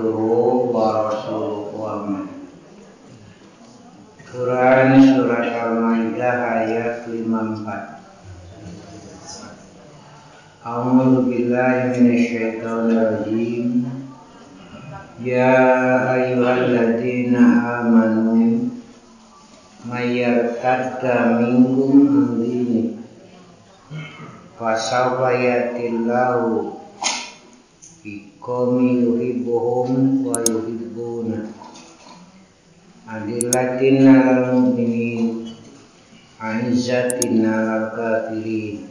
abduhu wa rasuluhu amin. Quran Surat Al-Maidah ayat 54. A'udzu billahi minasyaitonir rajim. Ya ayyuhalladzina amanu may yartadda minkum an dinihi fasawfa yatillahu biqaumin yuhibbuhum wa yuhibbuna adillatin 'alal mu'minin 'izzatin 'alal kafirin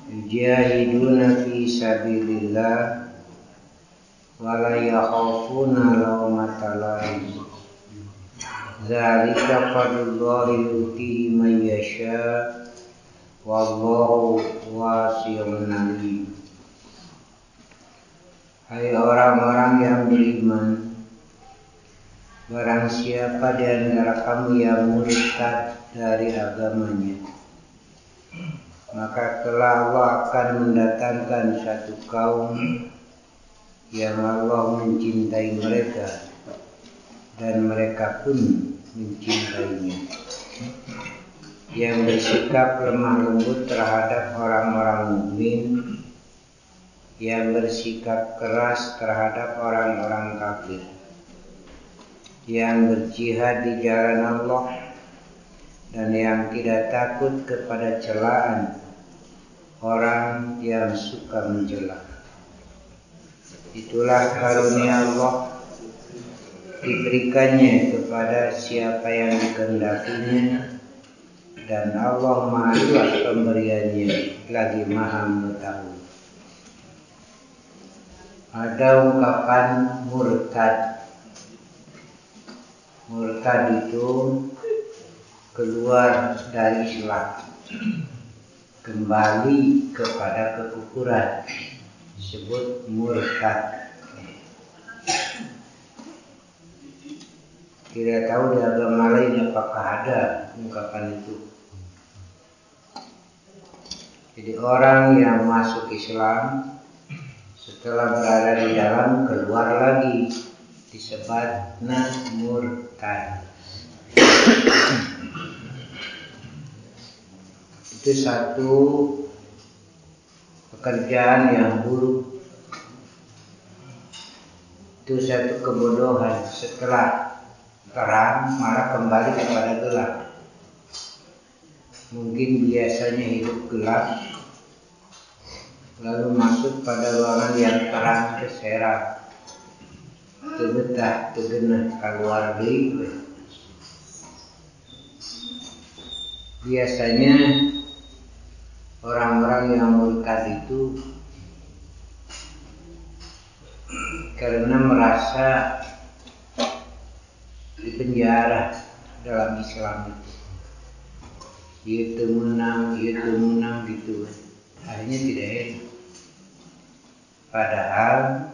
yujahiduna fi sabilillah wala yakhafuna lawmata laim. Zalika fadlullahi yu'tihi man yasha wallahu wasi'un alim. Hai orang-orang yang beriman, barang siapa di antara kamu yang murtad dari agamanya, maka kelak Allah akan mendatangkan satu kaum yang Allah mencintai mereka dan mereka pun mencintainya, yang bersikap lemah lembut terhadap orang-orang mukmin, yang bersikap keras terhadap orang-orang kafir, yang berjihad di jalan Allah, dan yang tidak takut kepada celaan orang yang suka mencela. Itulah karunia Allah, diberikannya kepada siapa yang dikehendakinya, dan Allah Maha Luas pemberiannya lagi Maha Mengetahui. Ada ungkapan murtad. Murtad itu keluar dari Islam, kembali kepada kekufuran, disebut murtad. Tidak tahu di agama lain apakah ada ungkapan itu. Jadi orang yang masuk Islam setelah berada di dalam keluar lagi, disebut murtad. Itu satu pekerjaan yang buruk. Itu satu kebodohan. Setelah terang malah kembali kepada gelap. Mungkin biasanya hidup gelap, lalu masuk pada ruangan yang terang terserak, terbetah, tergenah, keluar deui. Biasanya orang-orang yang murtad itu karena merasa dipenjara dalam Islam itu, dia menang gitu, akhirnya tidak enak. Padahal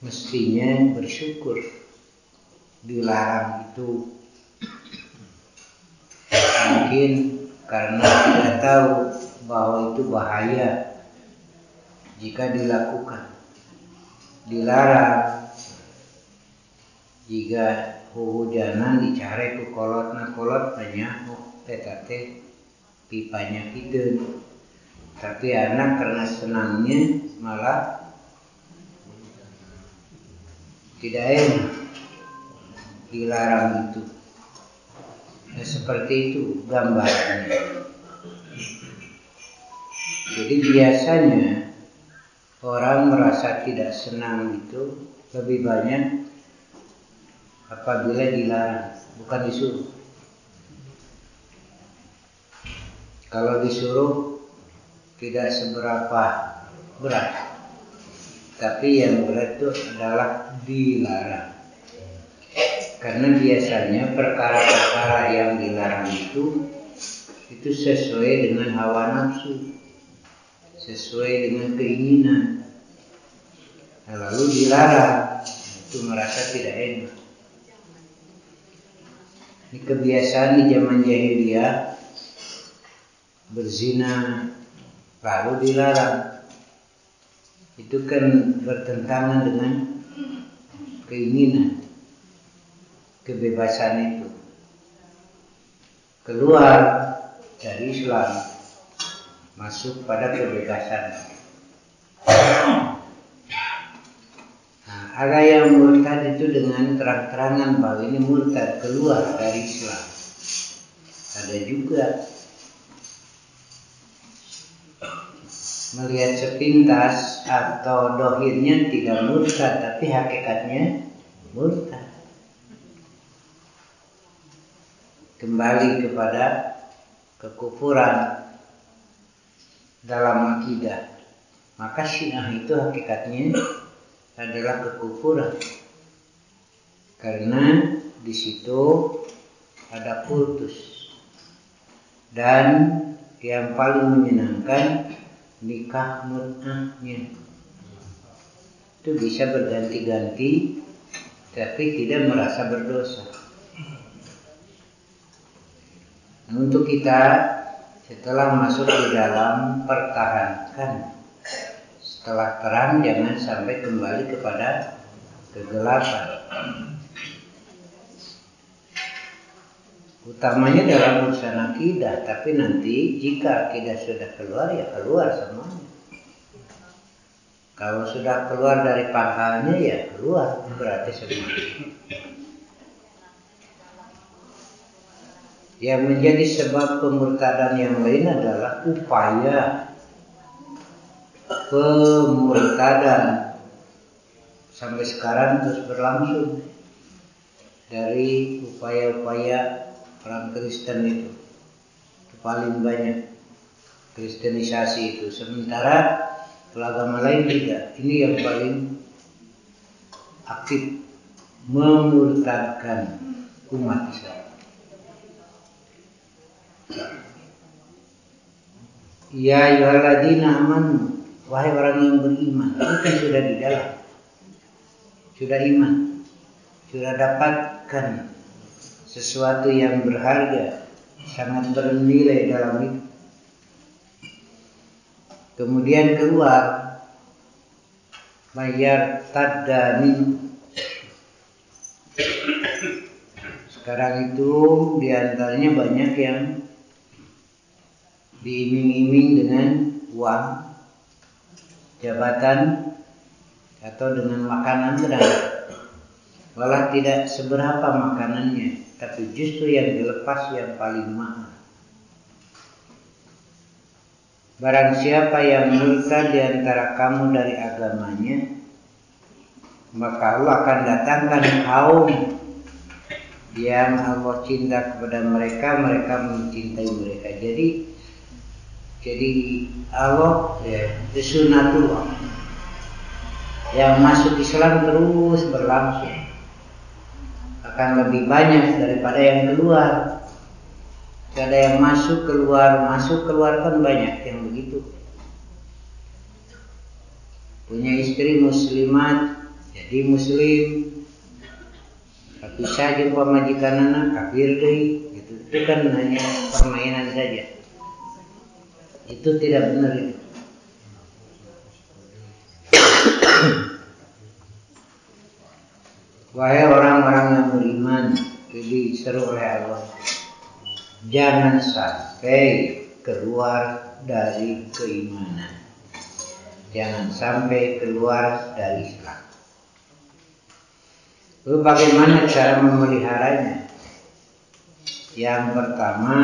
mestinya bersyukur dilarang itu. Mungkin karena tidak tahu bahwa itu bahaya jika dilakukan. Dilarang jika hujanan dicari ku kolot banyak tetapi pipanya itu. Tapi anak karena senangnya malah tidak enak, dilarang itu. Ya, seperti itu gambarnya. Jadi biasanya orang merasa tidak senang itu lebih banyak apabila dilarang, bukan disuruh. Kalau disuruh tidak seberapa berat, tapi yang berat itu adalah dilarang. Karena biasanya perkara-perkara yang dilarang itu sesuai dengan hawa nafsu, sesuai dengan keinginan. Nah, lalu dilarang, itu merasa tidak enak. Ini kebiasaan di zaman jahiliyah, berzina lalu dilarang. Itu kan bertentangan dengan keinginan, kebebasan itu. Keluar dari Islam, masuk pada kebebasan. Nah, ada yang murtad itu dengan terang-terangan bahwa ini murtad, keluar dari Islam. Ada juga melihat sepintas atau dohirnya tidak murtad, tapi hakikatnya murtad. Kembali kepada kekufuran dalam akidah. Maka Syiah itu hakikatnya adalah kekufuran. Karena di situ ada kultus. Dan yang paling menyenangkan nikah mut'ahnya. Itu bisa berganti-ganti tapi tidak merasa berdosa. Untuk kita setelah masuk di dalam, pertahankan. Setelah terang jangan sampai kembali kepada kegelapan. Utamanya dalam urusan akidah, tapi nanti jika akidah sudah keluar, ya keluar semuanya. Kalau sudah keluar dari pangkalnya, ya keluar, berarti semuanya. Yang menjadi sebab pemurtadan yang lain adalah upaya pemurtadan sampai sekarang terus berlangsung dari upaya-upaya orang Kristen itu paling banyak kristenisasi itu, sementara agama lain tidak. Ini yang paling aktif memurtadkan umat Islam. Ya ayyuhalladzina amanu, wahai orang yang beriman, itu kan sudah di dalam, sudah iman, sudah dapatkan sesuatu yang berharga, sangat bernilai dalam itu. Kemudian keluar bayar taddamin. Sekarang itu diantaranya banyak yang diiming-iming dengan uang, jabatan, atau dengan makanan berat. Walau tidak seberapa makanannya, tapi justru yang dilepas yang paling mahal. Barang siapa yang murtad di antara kamu dari agamanya, maka Allah akan datangkan kaum yang Allah cinta kepada mereka, mereka mencintai mereka. Jadi Allah itu sunnatullah yang masuk Islam terus berlangsung, akan lebih banyak daripada yang keluar. Ada yang masuk keluar kan banyak yang begitu. Punya istri muslimat jadi muslim, tapi saja pemajikan anak kafir deh, gitu. Itu kan hanya permainan saja. Itu tidak benar itu. Wahai orang-orang yang beriman, diseru oleh Allah, jangan sampai keluar dari keimanan. Jangan sampai keluar dari Islam. Lalu bagaimana cara memeliharanya? Yang pertama,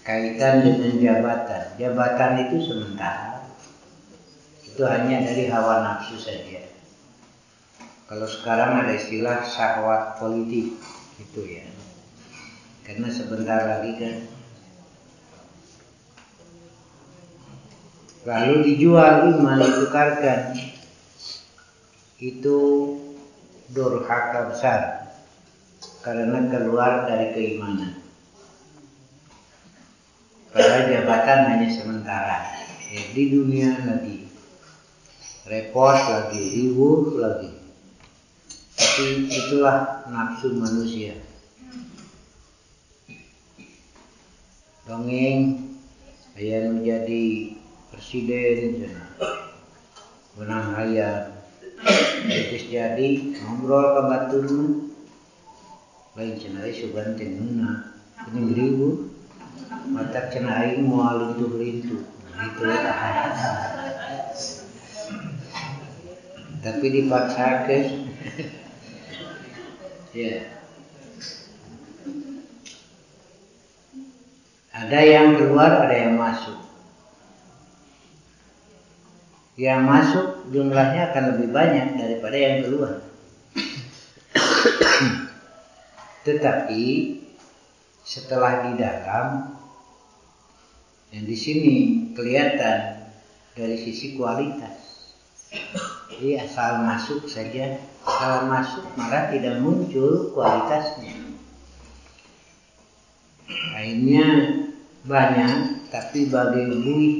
kaitan dengan jabatan. Jabatan itu sementara. Itu hanya dari hawa nafsu saja. Kalau sekarang ada istilah syahwat politik, itu ya. Karena sebentar lagi kan. Lalu dijual, iman ditukarkan. Itu durhaka besar. Karena keluar dari keimanan. Padahal jabatan hanya sementara. Di dunia lagi. Repot lagi, riuh lagi. Tapi itulah nafsu manusia. Dongeng hayang menjadi presiden, menang hayang Terus jadi ngobrol ke batur mah lain cenah sugan teh ngeuna ini ngeribu matak cenah aing moal lintuh-lintuh gitu ya. Tapi dipaksakan ya. Ada yang keluar, ada yang masuk. Yang masuk jumlahnya akan lebih banyak daripada yang keluar. Tetapi setelah di dalam, yang di sini kelihatan dari sisi kualitas. Jadi asal masuk saja, asal masuk malah tidak muncul kualitasnya. Akhirnya banyak, tapi bagai buih.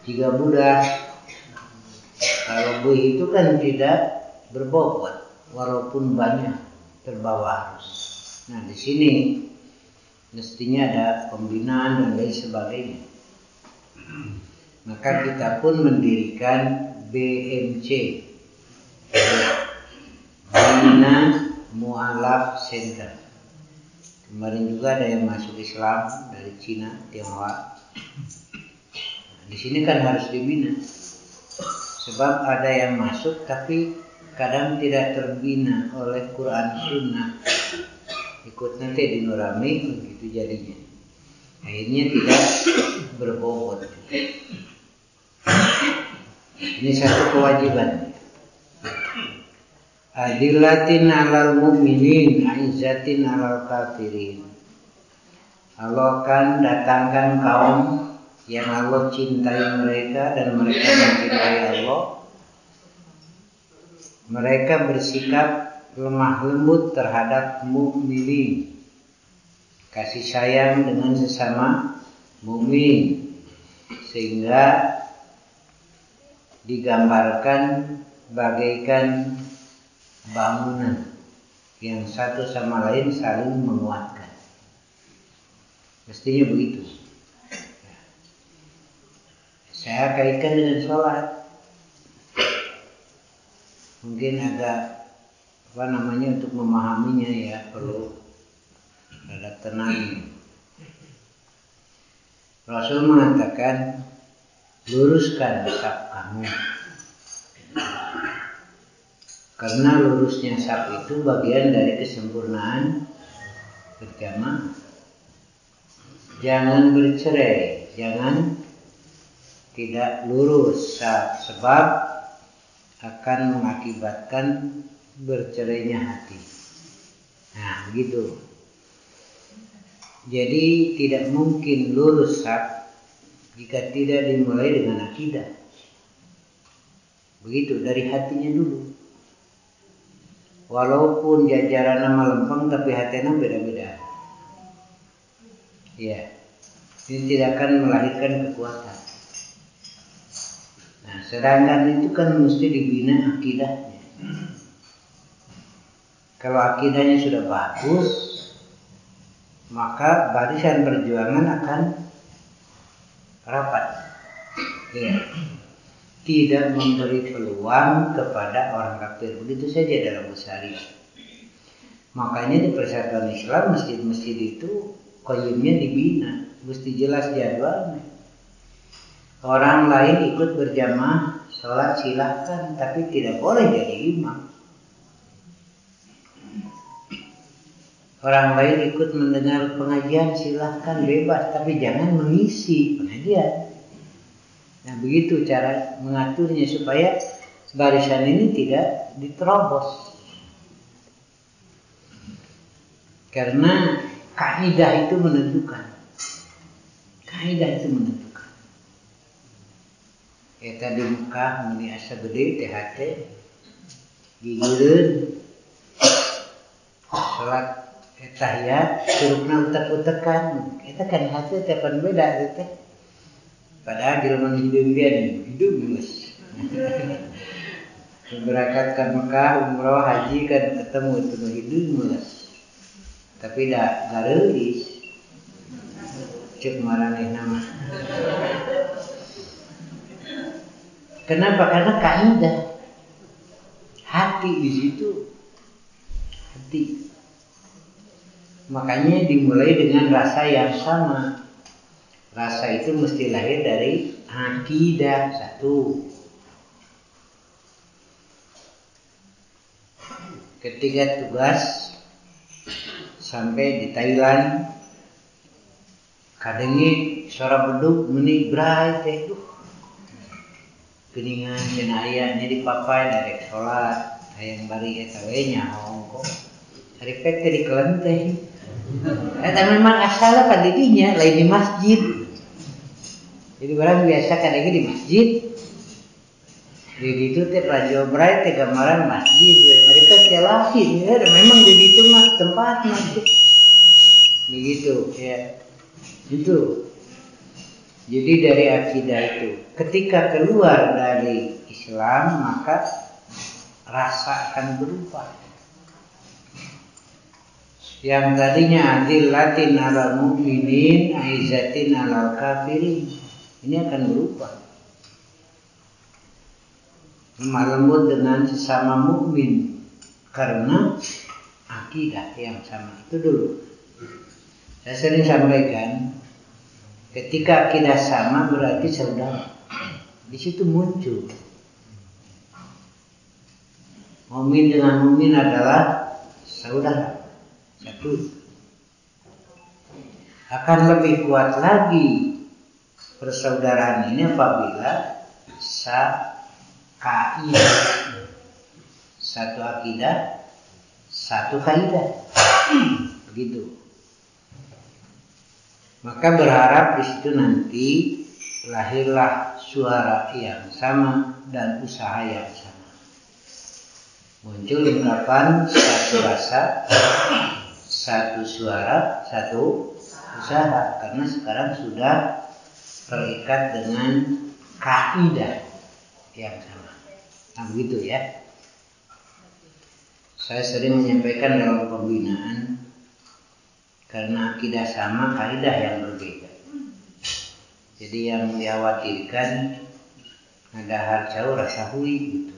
Jika mudah, kalau buih itu kan tidak berbobot, walaupun banyak terbawa arus. Nah di sini mestinya ada pembinaan dan lain sebagainya. Maka kita pun mendirikan BMC, Bina Mu'alaf Center. Kemarin juga ada yang masuk Islam dari Cina, Tionghoa. Di sini kan harus dibina, sebab ada yang masuk tapi kadang tidak terbina oleh Quran Sunnah, ikut nanti dinurami begitu jadinya. Akhirnya tidak berbobot. Ini satu kewajiban. Adillatin alal mu'minin, aizzatin alal kafirin. Allah akan datangkan kaum yang Allah cintai mereka dan mereka mencintai Allah. Mereka bersikap lemah lembut terhadap mukminin, kasih sayang dengan sesama mukmin, sehingga digambarkan bagaikan bangunan yang satu sama lain saling menguatkan. Mestinya begitu. Saya kaitkan dengan sholat. Mungkin agak untuk memahaminya ya perlu ada tenang. Rasul mengatakan, luruskan saf kamu. Karena lurusnya saf itu bagian dari kesempurnaan berjamaah. Jangan bercerai, jangan tidak lurus saf, sebab akan mengakibatkan bercerainya hati. Nah, begitu. Jadi tidak mungkin lurus saf jika tidak dimulai dengan akidah. Begitu, dari hatinya dulu. Walaupun jajaran melempeng tapi hatinya beda-beda. Ya, ini tidak akan melahirkan kekuatan. Nah, sedangkan itu kan mesti dibina akidahnya. Kalau akidahnya sudah bagus, maka barisan perjuangan akan rapat. Ya. Tidak memberi peluang kepada orang kafir. Begitu saja dalam syariat. Makanya di persatuan Islam masjid-masjid itu qayyimnya dibina, mesti jelas jadwalnya. Orang lain ikut berjamaah sholat silahkan, tapi tidak boleh jadi imam. Orang lain ikut mendengar pengajian silahkan, bebas, tapi jangan mengisi pengajian. Nah begitu cara mengaturnya supaya barisan ini tidak diterobos. Karena kaidah itu menentukan. Kaidah itu menentukan. Kita di Mekah meni asa gede THT gigireun salat tahiyat surupna utek-utekan. Kita kan hati tepan beda teh. Padahal jelema hidup geus. Berangkat ke Mekah umroh haji kan ketemu itu hidup geus. Tapi dah gareulis. Cek maraneh nama. Kenapa? Karena kaidah hati di situ, hati. Makanya dimulai dengan rasa yang sama. Rasa itu mesti lahir dari akidah satu. Ketika tugas sampai di Thailand, kadangnya suara beduk meni brai teh geningan cenah aya nya di papai dari salat hayang bari eta we nyaho kok hari pet di kelan teh eta memang asalna pada didinya lain di masjid. Jadi orang biasa kadang di masjid di situ teh rajo brai teh gambaran masjid hari pet teh lain ya memang di situ mah tempat masjid begitu ya itu. Jadi dari akidah itu, ketika keluar dari Islam maka rasa akan berubah. Yang tadinya adillatin ala mu'minin, aizatin ala kafirin, ini akan berubah. Lemah lembut dengan sesama mukmin karena akidah yang sama. Itu dulu. Saya sering sampaikan. Ketika akidah sama berarti saudara. Di situ muncul. Mukmin dengan mukmin adalah saudara. Satu. Akan lebih kuat lagi persaudaraan ini apabila kaidah. Satu akidah, satu kaidah. Begitu. Maka berharap di situ nanti lahirlah suara yang sama dan usaha yang sama. Muncul ungkapan satu rasa, satu suara, satu usaha. Karena sekarang sudah terikat dengan kaidah yang sama. Nah begitu ya. Saya sering menyampaikan dalam pembinaan. Karena akidah sama, kaidah yang berbeda. Jadi yang dikhawatirkan ada hal jauh rasa hui gitu.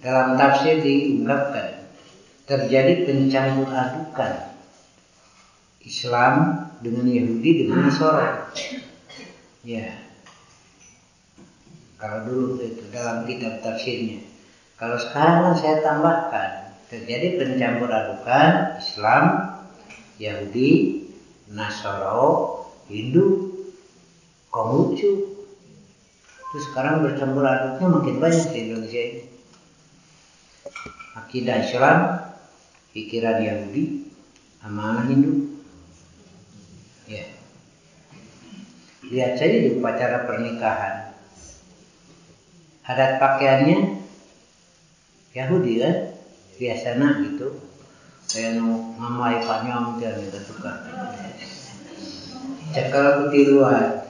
Dalam tafsir diungkapkan terjadi pencampur adukan Islam dengan Yahudi dengan Nasrani. Ya. Kalau dulu itu dalam kitab tafsirnya. Kalau sekarang saya tambahkan terjadi pencampur adukan Islam, Yahudi, Nasoro, Hindu, Konghucu. Terus sekarang bercampur aduknya makin banyak di Indonesia ini. Akidah Islam, pikiran Yahudi, amanah Hindu. Ya. Lihat saja di upacara pernikahan. Adat pakaiannya Yahudi kan? Biasanya gitu kayak ngamai panyong dan gitu suka cekal kutiluan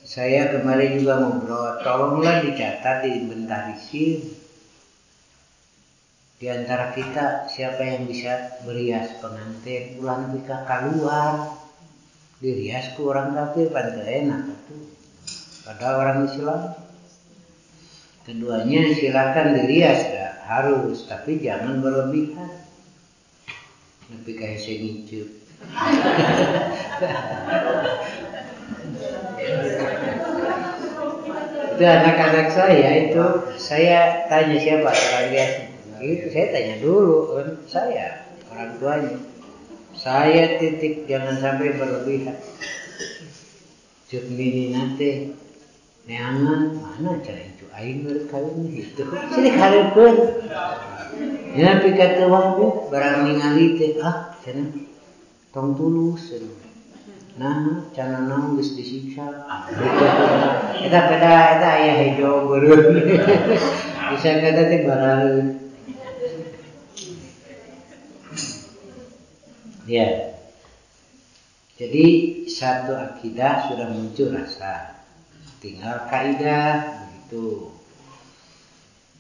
saya kemarin juga ngobrol tolonglah dicatat diinventarisir di antara kita siapa yang bisa berias pengantin ulang nikah keluar dirias ke orang kafir pada enak tuh pada orang Islam. Keduanya silakan dirias, ya, harus, tapi jangan berlebihan. Tapi kayak saya ngicup. Itu anak-anak saya itu, saya tanya siapa orang rias. Itu saya tanya dulu, saya orang tuanya. Saya titik jangan sampai berlebihan. Cuk mini nanti. Neangan mana cara itu aing berkawin gitu. Sini kareupkeun. Ya pikat teu wahbu barang ningali teh cenah tong tulus. Nah, cenah naon geus disiksa. Eta aya hejo beureum. Bisa kata teh barareun. Ya. Jadi satu akidah sudah muncul rasa. Tinggal kaidah begitu.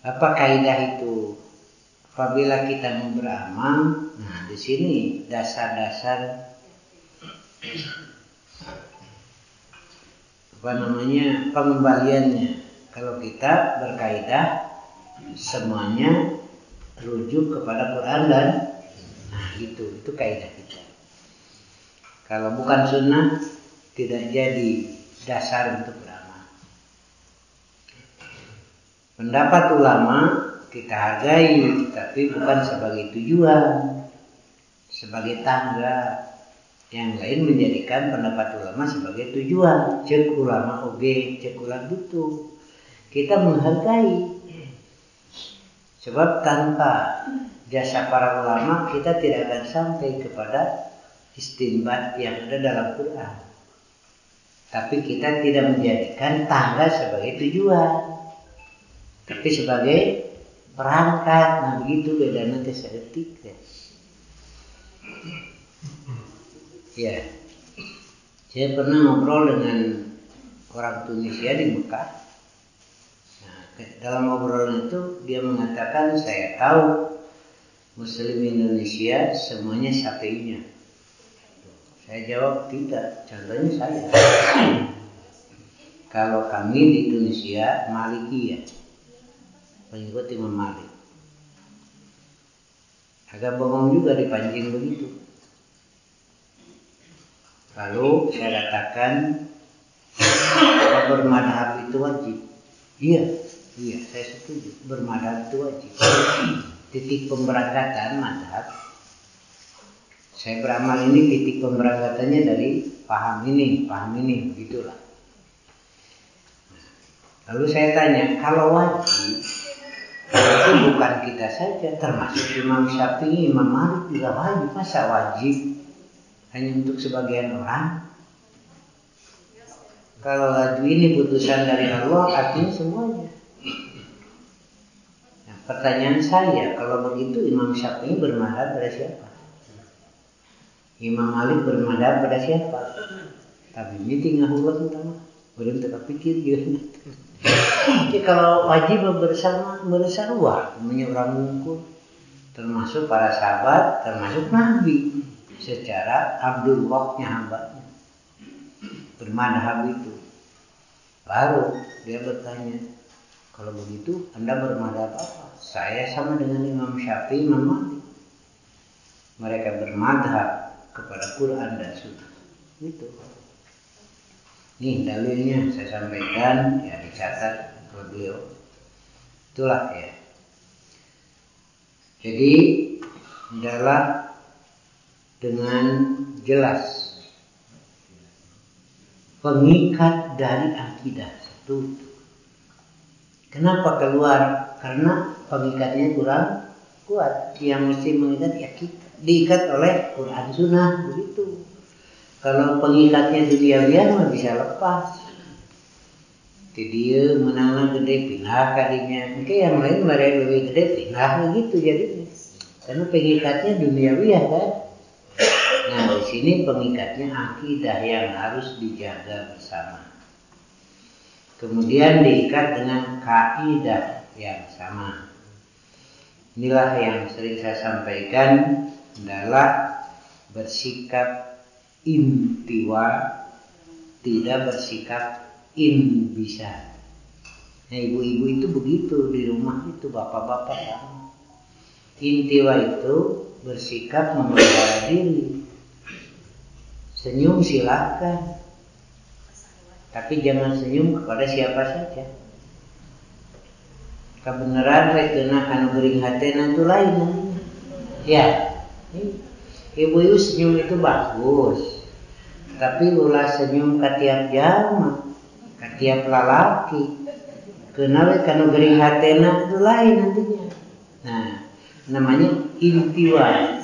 Apa kaidah itu? Apabila kita mau beramal, nah di sini dasar-dasar pengembaliannya. Kalau kita berkaidah semuanya rujuk kepada Quran dan itu kaidah kita. Kalau bukan sunnah tidak jadi dasar untuk beramal. Pendapat ulama kita hargai, tapi bukan sebagai tujuan, sebagai tangga. Yang lain menjadikan pendapat ulama sebagai tujuan. Cek ulama oge, cek ulama butuh. Kita menghargai. Sebab tanpa jasa para ulama kita tidak akan sampai kepada istinbat yang ada dalam Quran. Tapi kita tidak menjadikan tangga sebagai tujuan, tapi sebagai perangkat. Nah begitu bedanya seetik. Ya, saya pernah ngobrol dengan orang Tunisia di Mekah. Nah, dalam obrolan itu dia mengatakan, saya tahu Muslim Indonesia semuanya Syafi'inya. Saya jawab tidak. Contohnya saya. Kalau kami di Tunisia Malikiyah, pengikut Imam Malik. Agak bohong juga dipancing begitu. Lalu saya katakan bermadhab itu wajib. Iya, saya setuju. Bermadhab itu wajib. Titik pemberangkatan madhab. Saya beramal ini titik pemberangkatannya dari paham ini, begitulah. Lalu saya tanya, kalau wajib itu bukan kita saja, termasuk Imam Syafi'i, Imam Malik juga wajib. Masa wajib hanya untuk sebagian orang? Kalau wajib ini putusan dari Allah, artinya semuanya. Nah, pertanyaan saya, kalau begitu Imam Syafi'i bermadhab pada siapa? Imam Malik bermadhab pada siapa? Tapi ini tinggal ulang utama. Belum terpikir gitu. Jadi kalau wajib bersama orang ngumpul, termasuk para sahabat, termasuk Nabi, secara Abdul Waqnya hambanya bermadhab itu. Baru dia bertanya, kalau begitu Anda bermadhab apa? Saya sama dengan Imam Syafi'i, Imam Malik. Mereka bermadhab kepada Quran dan Sunnah. Itu. Nih dalilnya saya sampaikan, ya dicatat oleh beliau. Itulah ya. Jadi adalah dengan jelas pengikat dari akidah satu. Kenapa keluar? Karena pengikatnya kurang kuat. Yang mesti mengikat ya kita, diikat oleh Quran Sunnah begitu. Kalau pengikatnya duniawian mah bisa lepas. Dia menang gede pindah kadinya. Mungkin yang lain mereka lebih gede pindah begitu jadinya. Karena pengikatnya duniawian kan. Nah di sini pengikatnya akidah yang harus dijaga bersama. Kemudian diikat dengan kaidah yang sama. Inilah yang sering saya sampaikan adalah bersikap intiwa, tidak bersikap inbisa. Nah ibu-ibu itu begitu di rumah itu, bapak-bapak kan. Intiwa itu bersikap memelihara diri. Senyum silakan, tapi jangan senyum kepada siapa saja. Kebenaran rekena anu geuring hatena itu lain. Ya, ibu-ibu senyum itu bagus, tapi ulah senyum ka tiap jalma, ka tiap lalaki. Kenawe kanu geuring hatena itu lain nantinya. Nah, namanya intiwa.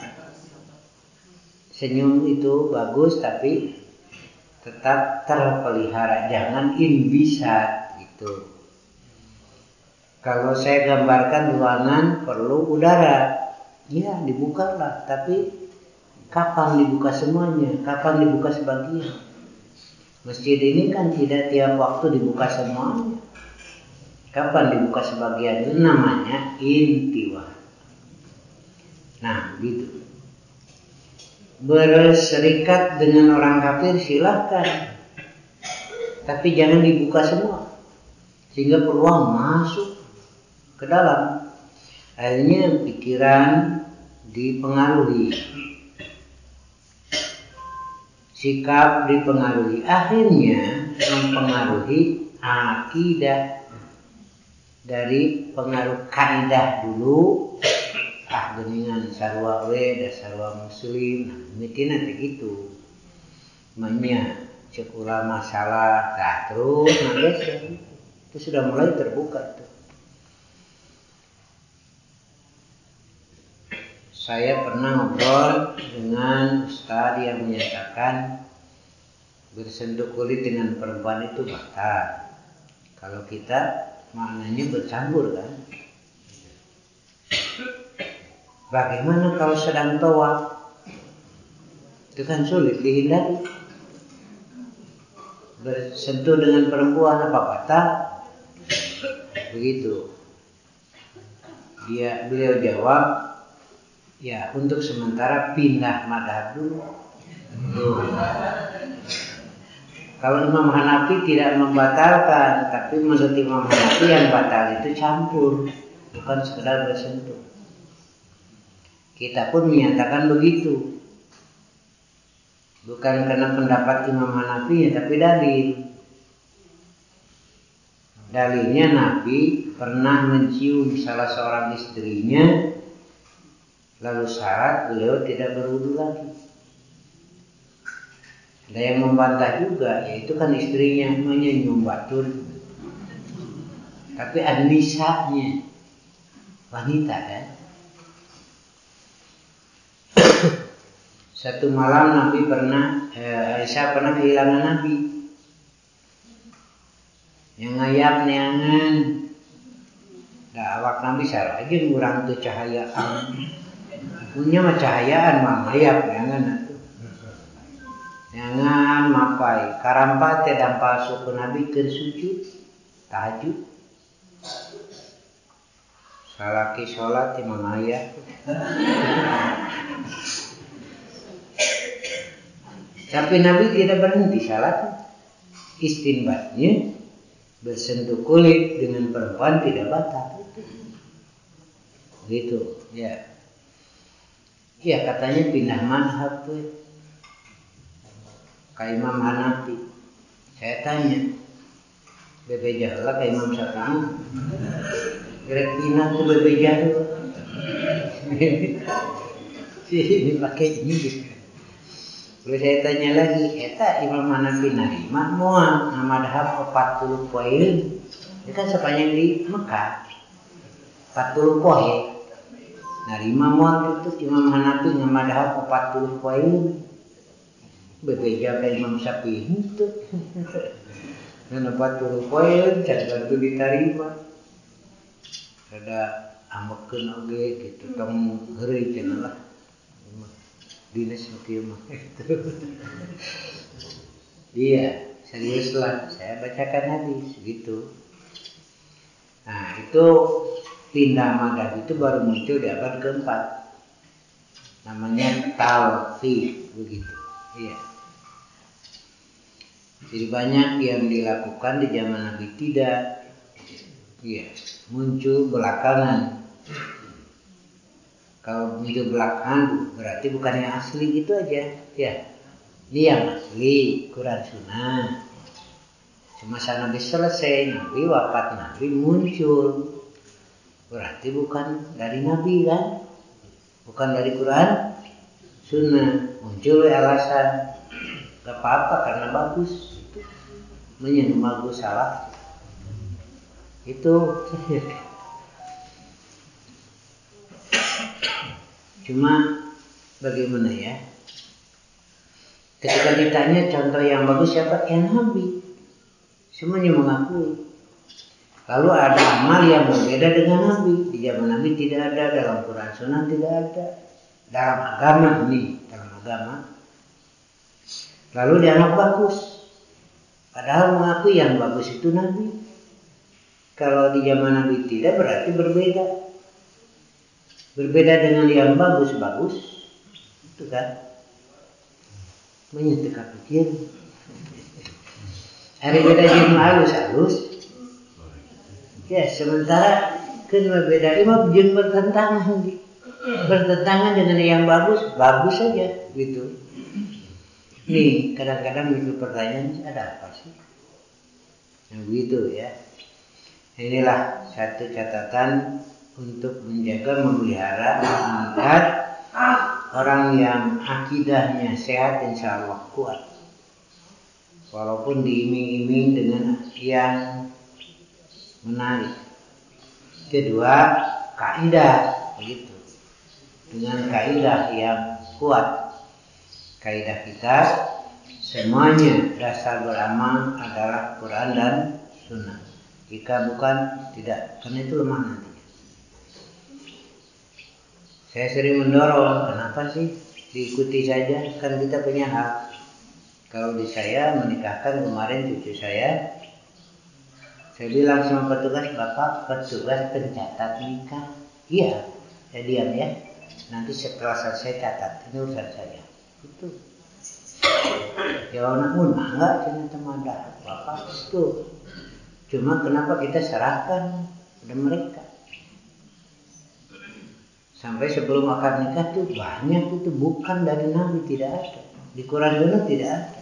Senyum itu bagus tapi tetap terpelihara, jangan inbisat gitu. Kalau saya gambarkan ruangan perlu udara, ya dibukalah, tapi kapan dibuka semuanya, kapan dibuka sebagian. Masjid ini kan tidak tiap waktu dibuka semuanya. Kapan dibuka sebagian, itu namanya intiwa. Nah, gitu. berserikat dengan orang kafir silahkan, tapi jangan dibuka semua sehingga peluang masuk ke dalam. Akhirnya pikiran dipengaruhi, sikap dipengaruhi, akhirnya mempengaruhi akidah. Dari pengaruh kaidah dulu, geningan sarwa we da sarwa muslim, mitina teh gitu. Makanya cek ulama salah, terus itu sudah mulai terbuka tuh. Saya pernah ngobrol dengan ustadz yang menyatakan bersentuh kulit dengan perempuan itu batal. Kalau kita maknanya bercampur kan. Bagaimana kalau sedang tawaf? Itu kan sulit dihindari. Bersentuh dengan perempuan apa batal? Begitu. Beliau jawab, ya untuk sementara pindah madhab dulu. Kalau Imam Hanafi tidak membatalkan, tapi menurut Imam Hanafi yang batal itu campur, bukan sekedar bersentuh. Kita pun menyatakan begitu, bukan karena pendapat Imam Hanafi, tapi dalil. Dalilnya Nabi pernah mencium salah seorang istrinya, lalu syarat beliau tidak berwudu lagi. Ada yang membantah juga, yaitu kan istrinya menyium batun, tapi An-Nisa'nya wanita kan. Satu malam Nabi Aisyah pernah kehilangan Nabi. Yang ngayap neangan, dah awak Nabi sarua aja kurang tuh cahayaan. Punya mah cahayaan mah ngayap neangan. Jangan mapai karampa teh dampa suku Nabi ke sujud tahajud. Salaki sholat imam ayah. Tapi Nabi tidak berhenti salat. Istinbatnya bersentuh kulit dengan perempuan tidak batal. Gitu ya. Ya katanya pindah mazhab tuh. Kayak Imam Hanafi. Saya tanya, bebe jahla kayak Imam Syafi'i. Gerek pindah tuh bebe jahla. Ini pakai ini gitu. Terus saya tanya lagi, eta Imam Hanafi narima moal madhab 40 poin. Itu kan sepanjang di Mekah 40 poin. Narima moal itu Imam Hanafi ngamadhab 40 poin. Berbeda kayak Imam Syafi'i itu. Dan 40 poin jangan itu diterima. Ada ambekeun oge gitu tong heureuy cenah lah. Dinas kieu mah itu. Iya, serius lah. Saya bacakan hadis gitu. Nah, itu pindah madhab itu baru muncul di abad keempat. Namanya talqih begitu. Iya. Jadi banyak yang dilakukan di zaman Nabi tidak. Iya, muncul belakangan. Kalau muncul belakangan berarti bukan yang asli itu aja, ya. Ini yang asli Quran Sunnah. Semasa Nabi selesai, Nabi wafat, Nabi muncul. Berarti bukan dari Nabi kan? Bukan dari Quran Sunnah. Muncul alasan. Gak apa-apa karena bagus. Menyentuh bagus salah. Itu cuma bagaimana ya? Ketika ditanya contoh yang bagus siapa? Yang Nabi. Semuanya mengakui. Lalu ada amal yang berbeda dengan Nabi. Di zaman Nabi tidak ada, dalam Quran Sunnah tidak ada. Dalam agama ini, dalam agama. Lalu dianggap bagus. Padahal mengakui yang bagus itu Nabi. Kalau di zaman Nabi tidak berarti berbeda. Berbeda dengan yang bagus-bagus. Itu kan. banyak teka pikir. Hari beda jeung halus. Ya, sementara kan berbeda imam jeung bertentangan dengan yang bagus saja gitu. Nih, kadang-kadang itu pertanyaan ada apa sih? Nah, begitu ya. Inilah satu catatan untuk menjaga, memelihara, mengikat orang yang akidahnya sehat, insya Allah kuat. Walaupun diiming-iming dengan yang menarik. Kedua, kaidah begitu. Dengan kaidah yang kuat. Kaidah kita semuanya dasar beramal adalah Quran dan Sunnah. Jika bukan, tidak. Karena itu lemah nantinya. Saya sering mendorong, kenapa sih diikuti saja? Kan kita punya hak. Kalau di saya menikahkan kemarin cucu saya bilang sama petugas, Bapak petugas pencatat nikah. Iya, saya diam ya. Nanti setelah selesai catat, ini urusan saya. Itu. Jawabnya enggak, ternyata ada. Bapak itu. Cuma kenapa kita serahkan pada mereka? Sampai sebelum akad nikah tuh banyak itu bukan dari Nabi, tidak ada. Di Quran dulu tidak ada.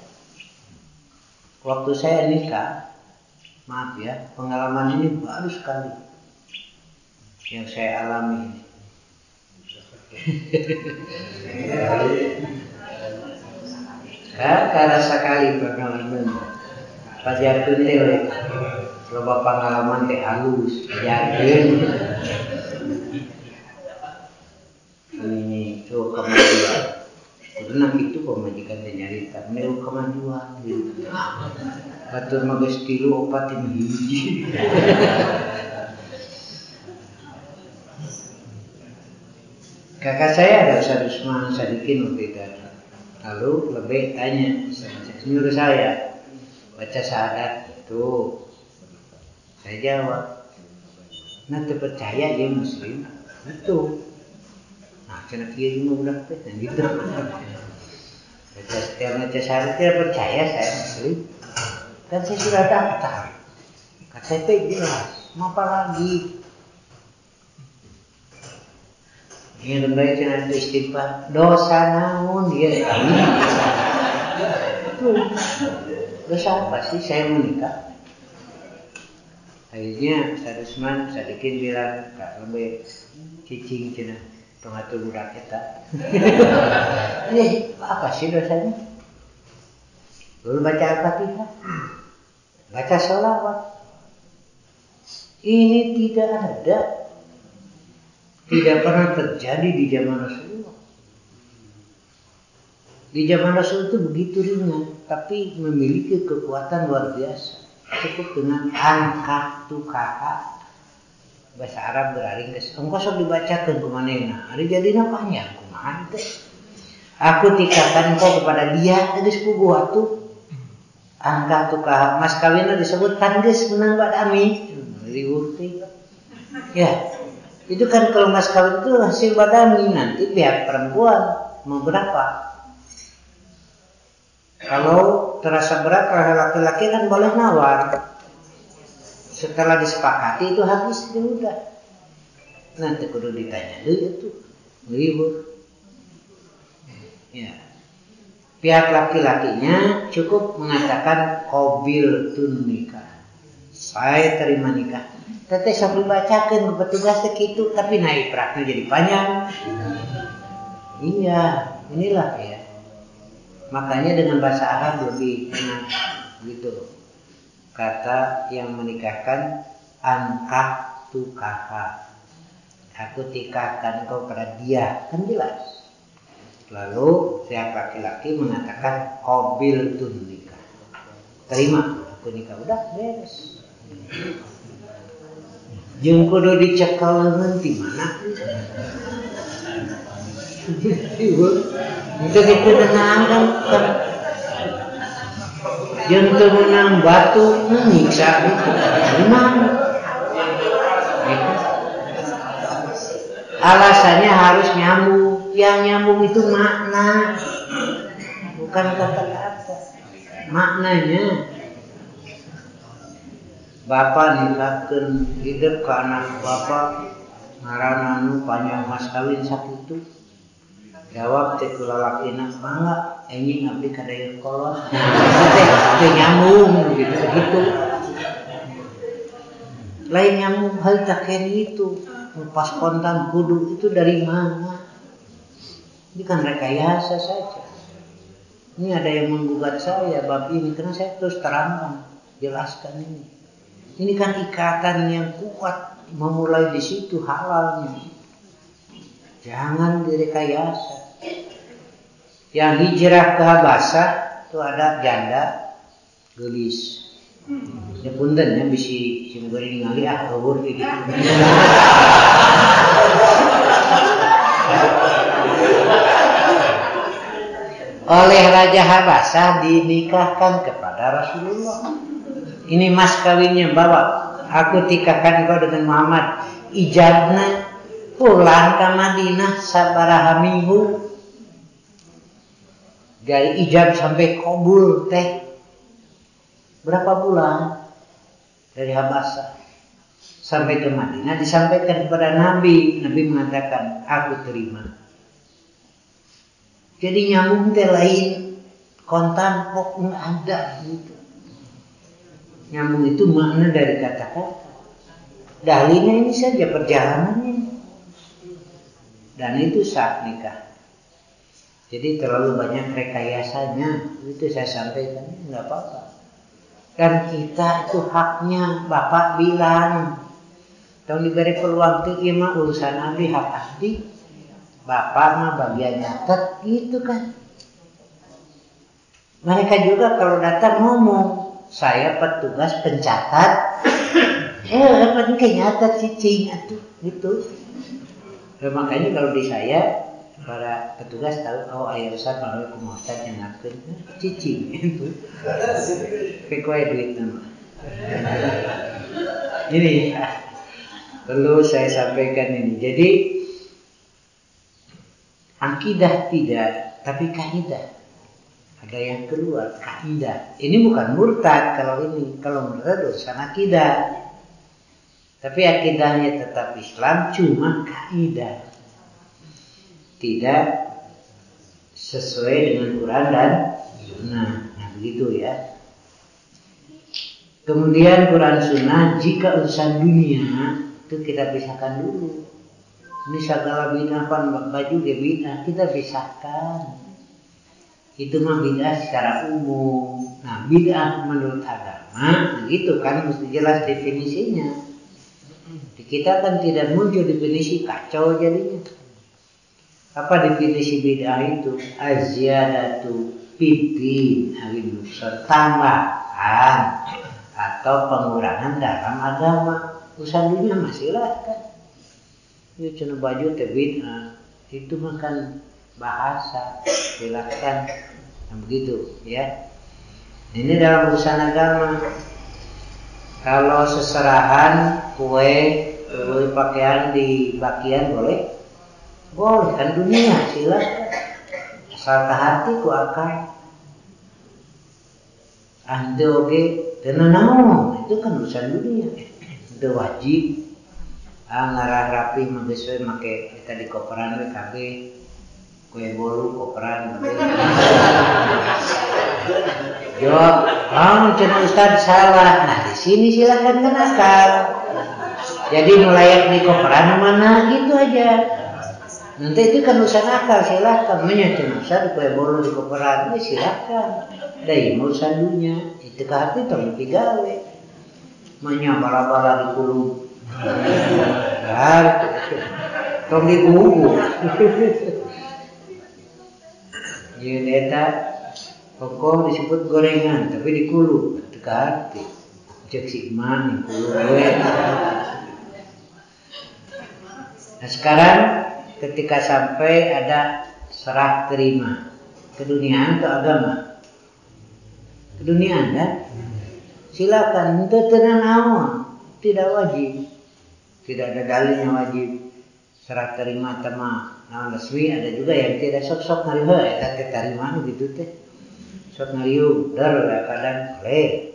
Waktu saya nikah, maaf ya, pengalaman ini baru sekali yang saya alami ini. Karena sekali pengalaman Pajartun teh loba pengalaman teh halus yakin ini tuh kemajuan karena itu pemajikan teh nyarita melu kemajuan gitu batur mah geus 3 4 hiji kakak saya ada Ustaz Usman Sadikin waktu itu. Lalu lebih tanya nyuruh saya baca syahadat itu. Saya jawab, nah terpercaya dia muslim itu. Nah cina kia juga udah dan gitu. Setiap baca syahadat dia percaya saya muslim. Kan saya sudah daftar. KTP jelas, mau apa lagi? Ini lembah cina itu istighfar. Dosa namun dia itu dosa apa sih saya menikah? Akhirnya Ustaz Usman Sadikin bilang Kak lebih cicing cina pengatur budak kita. Ini apa sih dosanya? Lalu baca Al-Fatihah, baca sholawat. Ini tidak ada. Tidak pernah terjadi di zaman Rasulullah. Di zaman Rasul itu begitu ringan, tapi memiliki kekuatan luar biasa. Cukup dengan angka tukaka bahasa Arab berarti engkau sok dibacakan kumanehna. Ari jadina panjang kumaha teh. Aku tikakan engkau kepada dia geus puguh atuh. Angka tukaka mas kawinna disebutkan geus menang badami. Riweuh teh. Ya. Itu kan kalau mas kawin itu hasil badami, nanti pihak perempuan mau berapa? Kalau terasa berat oleh laki-laki kan boleh nawar. Setelah disepakati itu habis udah. Nanti kudu ditanya dulu itu ribut. Ya. Pihak laki-lakinya cukup mengatakan qabil tun nikah. Saya terima nikah. Teteh sok dibacakeun ke petugas segitu tapi naik praknya jadi panjang. Iya, inilah ya. Makanya dengan bahasa Arab lebih enak gitu. Kata yang menikahkan angkah tukaha. Aku tikahkan kau pada dia, kan jelas. Lalu pihak laki-laki mengatakan qabil tun nikah. Terima, aku nikah udah beres. Jeung kudu dicekal nanti mana? Itu kita tenang kan? Jeung teu meunang batu nyiksa itu. Gimana? Alasannya harus nyambung. Yang nyambung itu makna, bukan kata-kata. Maknanya bapak nikahkeun hidup ke anak bapak ngaran anu panjang mas kawin sakitu. Jawab teh ku lalakina mangga enjing abdi kadaya kolot. Teh nyambung gitu. Lain nyambung hal tak itu. Pas kontan kudu itu dari mana? Ini kan rekayasa saja. Ini ada yang menggugat saya bab ini karena saya terus terangkan, jelaskan ini. Ini kan ikatan yang kuat memulai di situ halalnya. Jangan direkayasa. Yang hijrah ke Habasah itu ada janda gelis. Ya punten ya bisi simgori ningali eueuh gitu. Oleh Raja Habasah dinikahkan kepada Rasulullah. Ini mas kawinnya bawa. Aku tikahkan kau dengan Muhammad. Ijabna pulang ke Madinah sabaraha minggu. Dari ijab sampai kabul teh berapa bulan dari Habasah sampai ke Madinah disampaikan kepada Nabi. Nabi mengatakan aku terima. Jadi nyambung teh lain kontan pok ada gitu. Nyambung itu makna dari kata-kata. Dalilnya ini saja perjalanannya. Dan itu sah nikah. Jadi terlalu banyak rekayasanya. Itu saya sampaikan, enggak apa-apa. Dan kita itu haknya, Bapak bilang. Tong diberi peluang itu ieu mah urusan abdi, hak abdi. Bapak mah bagian nyatet gitu kan. Mereka juga kalau datang ngomong, saya petugas pencatat. Apa nih nyatet cicing atuh gitu. Makanya kalau di saya para petugas tahu oh aya Ustaz kalau kumaha Ustaz nyangakeun cicing itu. Kekoe duit nama. Ini perlu saya sampaikan ini. Jadi akidah tidak, tapi kaidah. Ada yang keluar kaidah. Ini bukan murtad kalau ini. Kalau murtad dosa akidah. Tapi akidahnya tetap Islam, cuma kaidah. Tidak sesuai dengan Quran dan Sunnah. Nah begitu ya. Kemudian Quran Sunnah jika urusan dunia itu kita pisahkan dulu. Ini segala bid'ah pan baju ge bid'ah kita pisahkan. Itu mah bid'ah secara umum. Nah bid'ah menurut agama begitu kan mesti jelas definisinya. Di kita kan tidak muncul definisi kacau jadinya. Apa definisi bid'ah itu? Azyadatu pipin awin nusar tambahan atau pengurangan dalam agama. Urusan dunia masih lah kan. Itu cina baju teh bid'ah. Itu makan bahasa silakan. Nah begitu ya. Ini dalam urusan agama. Kalau seserahan kue pakaian di bagian boleh? Boleh kan dunia silakan. Asal ke hati ku akal. Ande oge teu naon, itu kan urusan dunia. Itu wajib. Ngarah rapi mah geus we make eta di koperan we kabeh. Kue bolu koperan. Yo, cenah Ustaz salah. Nah, di sini silakan kan akal. Jadi nu layak di koperan mana gitu aja. Nanti itu kan urusan akal silakan. Menyatu Ustaz kue bolu di koperan silakan. Dari urusan dunia itu ke hati tong digawe. Manya bala-bala di kulub. Tong digugu. Yeun eta pokok disebut gorengan tapi dikulub teu ka hati. Cek si iman kulub we. Nah sekarang ketika sampai ada serah terima keduniaan atau agama. Keduniaan ya. Silakan teu naon, tidak wajib. Tidak ada dalilnya wajib. Serah terima tema naon resmi ada juga yang tidak sok-sok ngariho eta teh tarima gitu teh. sok ngariung kadang boleh.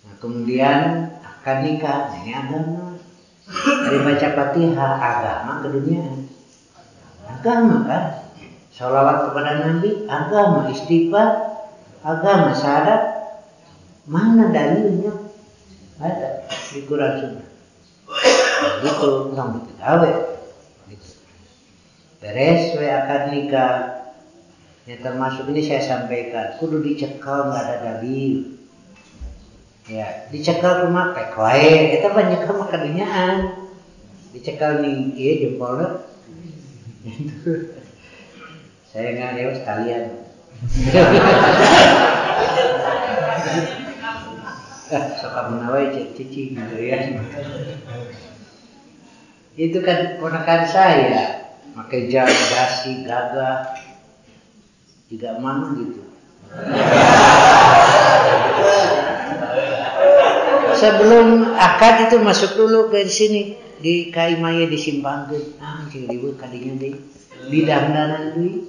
Nah, kemudian akad nikah ini agama. Dari baca Fatihah agama keduniaan. Agama kan? Sholawat kepada Nabi agama, istighfar agama, syahadat mana dalilnya? Ada di Quran Sunnah. Gitu, orang gawe. Gitu. Beres we akad nikah. Ya termasuk ini saya sampaikan, kudu dicekal nggak ada dalil. Ya, dicekal rumah pek wae, eta mah nyekal mah kaduniaan. Dicekal nih ieu jempolna. Gitu. Saya nggak lewat sekalian. Suka menawai cici gitu ya. Itu kan ponakan saya, pakai dasi gagah, juga mana gitu. Sebelum akad itu masuk dulu ke sini di kaimaya disimpangkeun. Jeung ribut kadinya deui. Bidangdanan deui.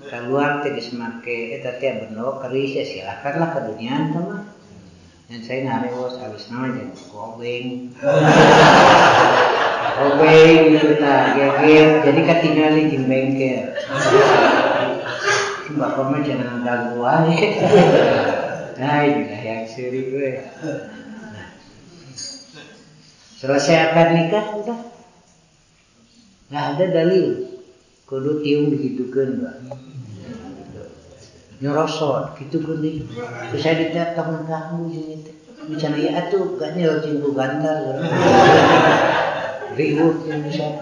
Keluar teh geus make eta teh bener keris ya silakanlah ke dunia mah. Dan saya ngareos alus nama jeung kobeng. Kobeng gitu tah geger jadi katingali jeung bengkel. Bapak mah jangan ganggu wae. Nah, inilah yang seri gue. Selesai akad nikah udah. Nggak ada dalil. Kudu tiung digitukeun, Pak. Nyorosot gitu geuning. Terus saya didatang ganggu jeung teh. Bicana ieu atuh gak nyel cinggu gantar. Ribut yang bisa.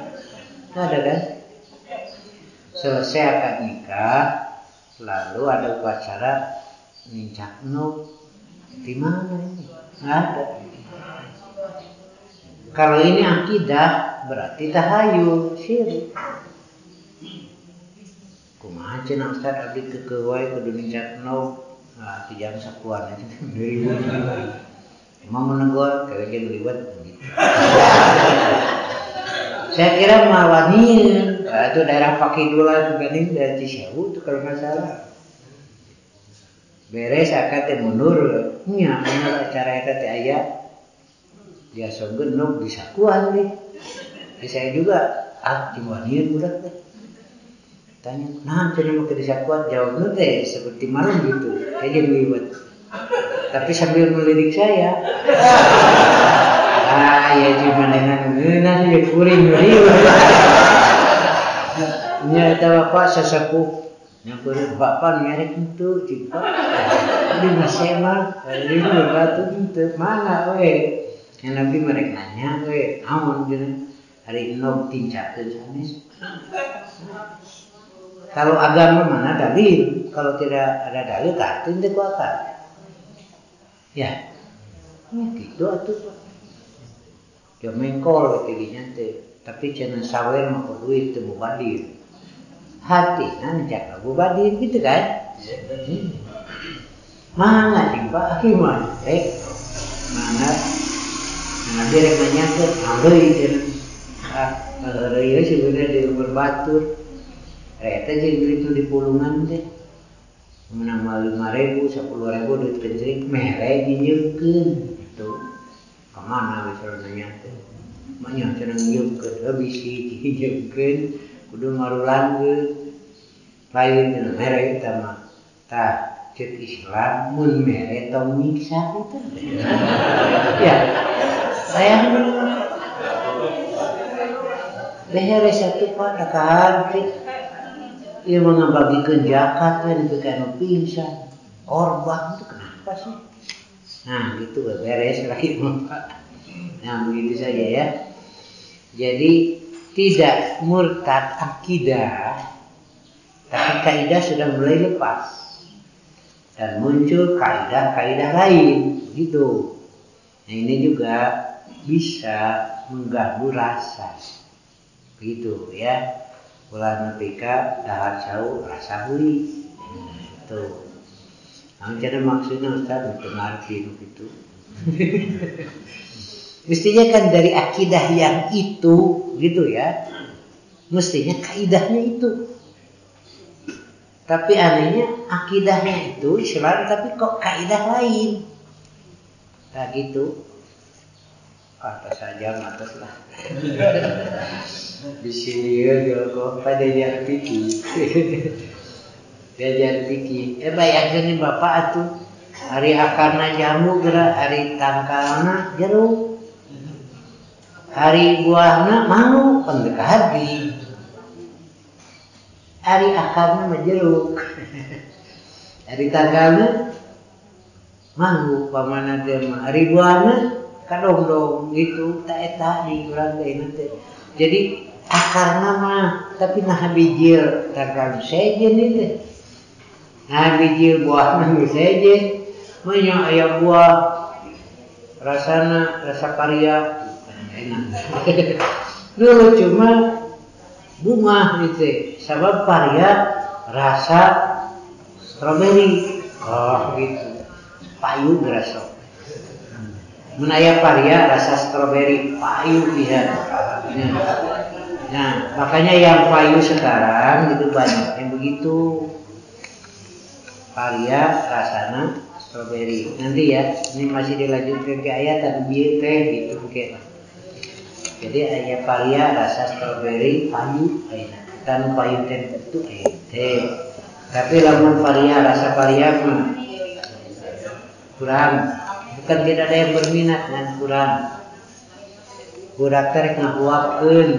Ada kan? Selesai akad nikah, lalu ada upacara nincak nuk. Di mana ini? Nggak ada. Kalau ini akidah berarti tahayul, syirik. Kumaha cenah Ustaz abdi kekeu wae kudu nincak nuk. Nah, 3 jam sakuan aja ribut. Mau menegur kayak ribet gitu. Saya kira mawanin, itu daerah Pakidula juga nih dari Cisewu itu kalau nggak salah. Beres akad teh mundur, nya bener acara eta teh aya. Dia songgeun nuk bisa kuat nih. Saya juga cimanieun budak teh. Tanya, "Nah, cenah mah bisa kuat?" Jawabnya teh seperti malam gitu. Kayak liwat. Tapi sambil melirik saya. Ya cuma dengan ngeunah ya kuring liwat. Nya eta bapak sesepuh nyamperin bapak nyarek itu cipta di masema di batu itu mana we yang nabi mereka nanya we amun gini hari ini tincakeun sanes. Kalau agama mana dalil, kalau tidak ada dalil katin teh ku akal. Ya gitu atuh. Ya mengkol tidinya teh, tapi cenah sawer mah duit teu mubadir. Hatina njak Abu Badir gitu kan? Mana sih Pak Hakiman? Mana? Nah dia rek nanyakeun, "Deui cenah." Ieu sebenarnya di umur batur. Eta jeung itu di pulungan teh. Menang mah 5.000, 10.000 duit kencring mere nyieunkeun gitu. Ka mana we sareng nanya teh? Manya cenah nyieunkeun, bisi nyieunkeun. Kudu marulanggeun lain dina mere eta mah tah ceuk Islam mun mere tong nyiksa itu. Ya saya behere satu Pak dakahan teh ieu mah ngabagikeun zakat we nepi ka anu pingsan korban itu kenapa sih? Nah gitu beres lagi Pak. Nah begitu saja ya. Jadi tidak murtad akidah, tapi kaidah sudah mulai lepas dan muncul kaidah-kaidah lain, gitu. Nah ini juga bisa mengganggu rasa, gitu ya. Ulah nepika dahar jauh rasa hui, gitu. Nah jadi maksudnya Ustaz untuk ngerti gitu. Mestinya kan dari akidah yang itu gitu ya. Mestinya kaidahnya itu. Tapi anehnya akidahnya itu Islam tapi kok kaidah lain. Nah gitu. Atas saja atas lah. Di sini ya kok pada dia pikir. Dia jangan pikir. Bayangkan Bapak atuh hari akarna jamu gerak, hari tangkalna jeruk. Hari buahna mangu pendekati. Hari akarna mah jeruk. Hari tangkalna mangu pamana dia mah. Hari buahna kadong-dong gitu tak eta di urang teh nanti. Jadi akarna mah tapi nah bijil tangkal sejen itu. Nah bijil buahna sejen. Manya aya buah rasana rasa karya enak. Dulu cuma bunga gitu. Sabab karya rasa stroberi. Oh gitu. Payu berasa. Menaya karya rasa stroberi payu lihat. Nah, makanya yang payu sekarang itu banyak yang begitu. Karya rasana stroberi. Nanti ya, ini masih dilanjutkan ke ayat tapi biar teh gitu oke. Jadi ayat karya rasa stroberi payu enak. Kan payu teh itu teh. Tapi lamun karya rasa karya mah kurang. Bukan tidak ada yang berminat dengan kurang. Budak teh ngahuapkeun.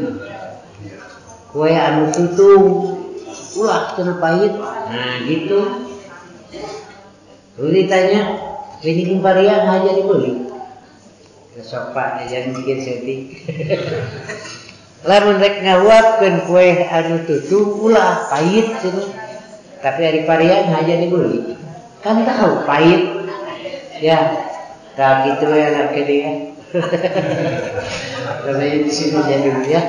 Kue anu tutung. Ulah cenah pahit. Nah, gitu. Lalu ditanya, ini karya ngajak dibeli. Sok Pak, jangan bikin setting. Lamun rek ngahuapkeun kue anu tutung ulah pahit cenah. Tapi hari karya ngajak dibeli. Kan tahu pahit. Ya. Nah gitu ya anak dia. Kalau di sini jadi ya.